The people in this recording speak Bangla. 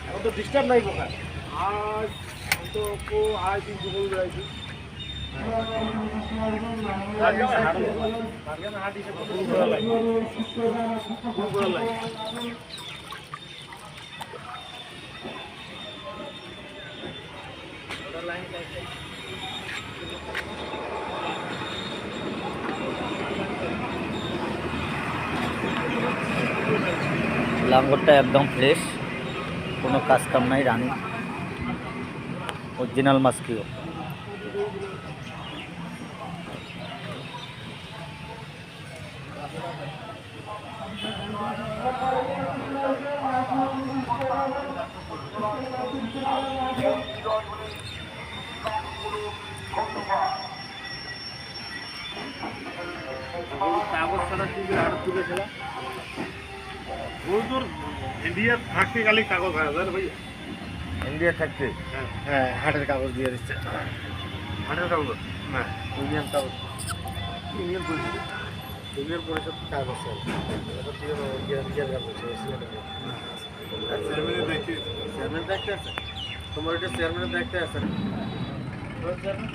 এখন তো ডিস্টার্ব নাই পোকা আজ তো আজ 300 করে যাইছি লাঙ্গরটা একদম ফ্রেশ, কোনো কাজ কাম নাই, রানি অরিজিনাল মাছ কিলো। কাগজ ছাড়া টিভি আর তুলেছিলাম তোর ইন্ডিয়া থাকতে খালি কাগজ হয় ভাই ইন্ডিয়া থাকতে হ্যাঁ হাটের কাগজ দিয়ে দিচ্ছে হাটের কাগজ না ইউনিয়ন কাগজ ইউনিয়ন পরিষদ কাগজ চেয়ারম্যানের দেখতে চেয়ারম্যান দেখতে আছে তোমার এটা চেয়ারম্যানের দেখতে আছে চেয়ারম্যান